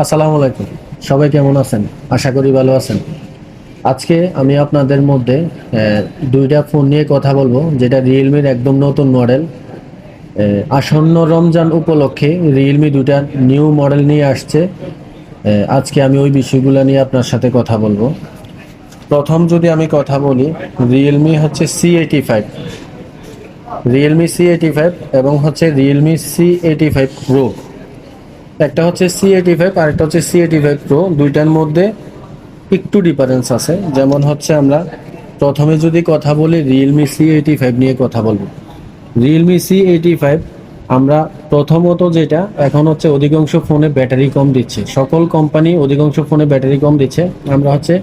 আসসালামু আলাইকুম। সবাই কেমন আছেন? আশা করি ভালো আছেন। আজকে আমি আপনাদের মধ্যে দুইটা ফোন নিয়ে কথা বলবো, যেটা রিয়েলমির একদম নতুন মডেল। আসন্ন রমজান উপলক্ষে রিয়েলমি দুইটা নিউ মডেল নিয়ে আসছে। আজকে আমি ওই বিষয়গুলো নিয়ে আপনার সাথে কথা বলবো। প্রথম যদি আমি কথা বলি, রিয়েলমি হচ্ছে C85, রিয়েলমি C85 এবং হচ্ছে রিয়েলমি C85 Pro। একটা হচ্ছে C85 আর একটা হচ্ছে C85 Pro। দুইটার মধ্যে একটু ডিফারেন্স আছে। যেমন হচ্ছে আমরা প্রথমে যদি কথা বলি রিয়েলমি C85 নিয়ে কথা বলবো। রিয়েলমি C85 আমরা প্রথমত যেটা এখন হচ্ছে অধিকাংশ ফোনে ব্যাটারি কম দিচ্ছে, সকল কোম্পানি অধিকাংশ ফোনে ব্যাটারি কম দিচ্ছে। আমরা হচ্ছে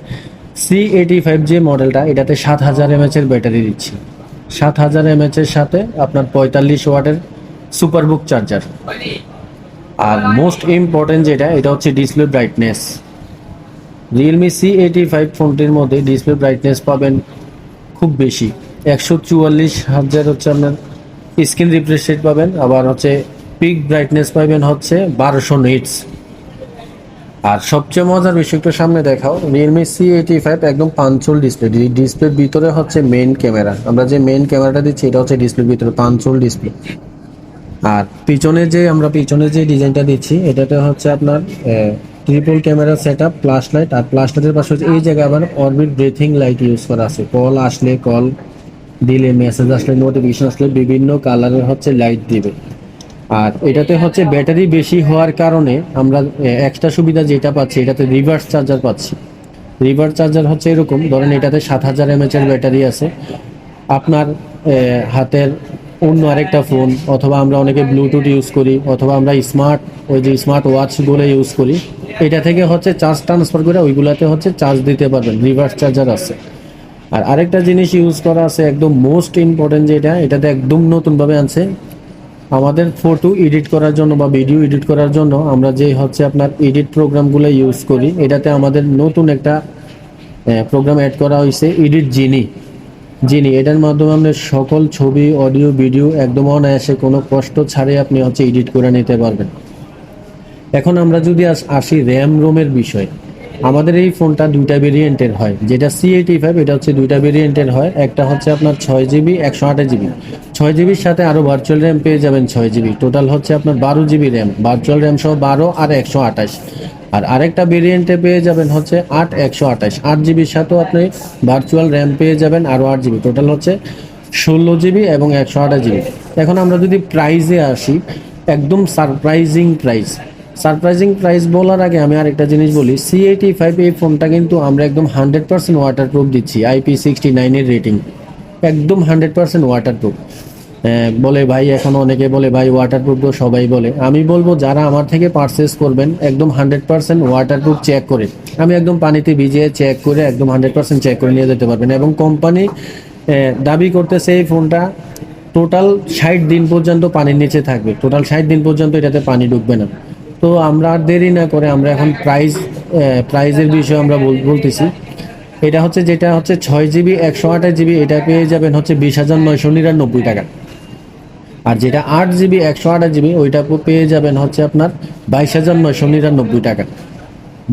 C85 যে মডেলটা, এটাতে 7000 mAh এর ব্যাটারি দিচ্ছি। 7000 mAh এর সাথে আপনার 45 ওয়াটের সুপারবুক চার্জার। আর মোস্ট ইম্পর্টেন্ট যেটা, এটা হচ্ছে ডিসপ্লে ব্রাইটনেস। রিয়েলমি C85 ফোনটির মধ্যে ডিসপ্লে ব্রাইটনেস পাবেন খুব বেশি, 144 হার্টজের হচ্ছে আপনার স্ক্রিন রিফ্রেশ রেট পাবেন। আবার হচ্ছে পিক ব্রাইটনেস পাবেন হচ্ছে 1200 নিটস। আর সবচেয়ে মজার বিষয় একটু সামনে দেখাও, রিয়েলমি C85 একদম পাঞ্চোল ডিসপ্লে। ডিসপ্লের ভিতরে হচ্ছে মেইন ক্যামেরা, আমরা যে মেইন ক্যামেরাটা দিচ্ছি এটা হচ্ছে ডিসপ্লের ভিতরে পাঞ্চোল ডিসপ্লে। আর পিছনে যে ডিজাইনটা দিচ্ছি, এটাতে হচ্ছে আপনার triple camera setup, flash light. আর ফ্ল্যাশ লাইটের পাশে হচ্ছে এই জায়গায় আবার অরবিট ব্রিথিং লাইট ইউজ করা আছে। কল আসলে, কল দিলে, মেসেজ আসলে, নোটিফিকেশন আসলে বিভিন্ন কালারের হচ্ছে লাইট দিবে। আর এটাতে হচ্ছে ব্যাটারি বেশি হওয়ার কারণে আমরা এক্সট্রা সুবিধা যেটা পাচ্ছি, এটাতে রিভার্স চার্জার পাচ্ছি। রিভার্স চার্জার হচ্ছে এরকম, ধরেন এটাতে 7000 mAh এর ব্যাটারি আছে। আপনার হাতের অন্য আরেকটা ফোন, অথবা আমরা অনেকে ব্লুটুথ ইউজ করি, অথবা আমরা ওই যে স্মার্ট ওয়াচগুলো ইউজ করি, এটা থেকে হচ্ছে চার্জ ট্রান্সফার করে ওইগুলাতে হচ্ছে চার্জ দিতে পারবেন, রিভার্স চার্জার আছে। আর আরেকটা জিনিস ইউজ করা আছে একদম মোস্ট ইম্পর্টেন্ট, যেটা এটাতে একদম নতুনভাবে আনছে, আমাদের ফটো এডিট করার জন্য বা ভিডিও এডিট করার জন্য আমরা যে হচ্ছে আপনার এডিট প্রোগ্রামগুলো ইউজ করি, এটাতে আমাদের নতুন একটা প্রোগ্রাম অ্যাড করা হয়েছে, এডিট জিনি। এটার মাধ্যমে আপনি সকল ছবি, অডিও, ভিডিও একদম অনায়াসে কোনো কষ্ট ছাড়াই আপনি হচ্ছে এডিট করে নিতে পারবেন। এখন আমরা যদি আসি র্যাম রোমের বিষয়, আমাদের এই ফোনটা দুইটা ভেরিয়েন্টের হয়। যেটা C85, এটা হচ্ছে দুইটা ভেরিয়েন্টের হয়। একটা হচ্ছে আপনার 6 জিবি, 128 জিবি। 6 জিবির সাথে আরও ভার্চুয়াল র্যাম পেয়ে যাবেন 6 জিবি। টোটাল হচ্ছে আপনার 12 জিবি র্যাম, ভার্চুয়াল র্যাম সহ 12 আর 128। আর আরেকটা ভেরিয়েন্টে পেয়ে যাবেন হচ্ছে 8 128। 8 জিবির সাথেও আপনি ভার্চুয়াল র্যাম পেয়ে যাবেন আরও 8 জিবি। টোটাল হচ্ছে 16 জিবি এবং 128 জিবি। এখন আমরা যদি প্রাইজে আসি, একদম সারপ্রাইজিং প্রাইস বলার আগে আমি আরেকটা জিনিস বলি। C85 এই ফোনটা কিন্তু আমরা একদম 100% ওয়াটারপ্রুফ দিচ্ছি, IP69 এর রেটিং, একদম 100% ওয়াটারপ্রুফ। বলে ভাই, এখন অনেকে বলে ভাই ওয়াটারপ্রুফ তো সবাই বলে, আমি বলবো যারা আমার থেকে পারচেস করবেন একদম 100% ওয়াটারপ্রুফ চেক করে, আমি একদম পানিতে ভিজিয়ে চেক করে একদম 100% চেক করে নিয়ে যেতে পারবেন। এবং কোম্পানি দাবি করতেছে এই ফোনটা টোটাল 60 দিন পর্যন্ত পানির নিচে থাকবে, টোটাল 60 দিন পর্যন্ত এটাতে পানি ঢুকবে না। তো আমরা আর দেরি না করে আমরা এখন প্রাইজের বিষয়ে আমরা বলতেছি। এটা হচ্ছে যেটা হচ্ছে 6 জিবি 128 জিবি, এটা পেয়ে যাবেন হচ্ছে 20,999 টাকা। আর যেটা 8 জিবি 128 জিবি, ওইটা পেয়ে যাবেন হচ্ছে আপনার 22,999 টাকা,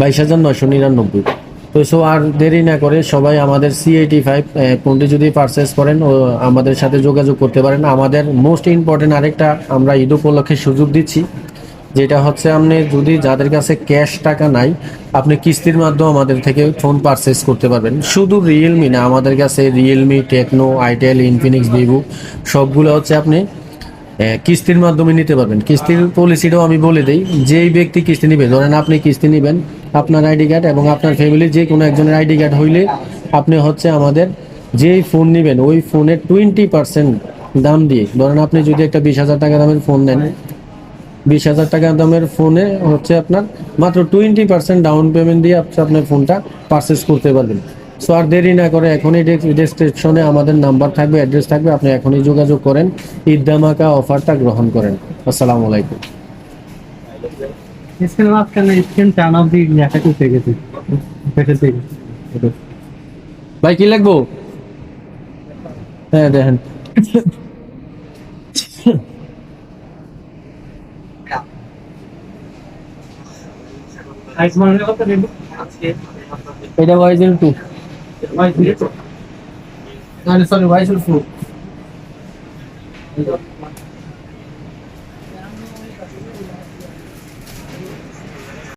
22,999। তো সো আর দেরি না করে সবাই আমাদের C85 ফোনটি যদি পারচেস করেন, ও আমাদের সাথে যোগাযোগ করতে পারেন। আমাদের মোস্ট ইম্পর্টেন্ট আরেকটা আমরা ঈদ উপলক্ষে সুযোগ দিচ্ছি, যেটা হচ্ছে আপনি যদি যাদের কাছে ক্যাশ টাকা নাই, আপনি কিস্তির মাধ্যমে আমাদের থেকে ফোন পারচেস করতে পারবেন। শুধু রিয়েলমি না, আমাদের কাছে Realme, Tecno, itel, Infinix, Vivo সবগুলো হচ্ছে আপনি কিস্তির মাধ্যমে নিতে পারবেন। কিস্তির পলিসিটাও আমি বলে দিই, যেই ব্যক্তি কিস্তি নেবে, ধরেন আপনি কিস্তি নেবেন, আপনার আইডি কার্ড এবং আপনার ফ্যামিলির যে কোনো একজনের আইডি কার্ড হইলে আপনি হচ্ছে আমাদের যেই ফোন নেবেন ওই ফোনের 20% দাম দিয়ে, ধরেন আপনি যদি একটা 20,000 টাকা দামের ফোন নেন, 20,000 টাকা দামের ফোনে হচ্ছে আপনার মাত্র 20% ডাউন পেমেন্ট দিয়ে আপনি আপনার ফোনটা পারচেস করতে পারবেন। সো আর দেরি না করে এখনই ডেসক্রিপশনে আমাদের নাম্বার থাকবে, অ্যাড্রেস থাকবে, আপনি এখনই যোগাযোগ করেন, ঈদ ধামাকা অফারটা গ্রহণ করেন। আসসালামু আলাইকুম। স্ক্রিন মাঝখানে স্ক্রিন টার্ন অফ দিয়ে লেখাটা উঠে গেছে পেটের দিকে। ভাই কি লাগবো? হ্যাঁ দেখেন। আইস মডেলের কত নেব আজকে এটা Y02 ভাই দিলে তো সরি Y04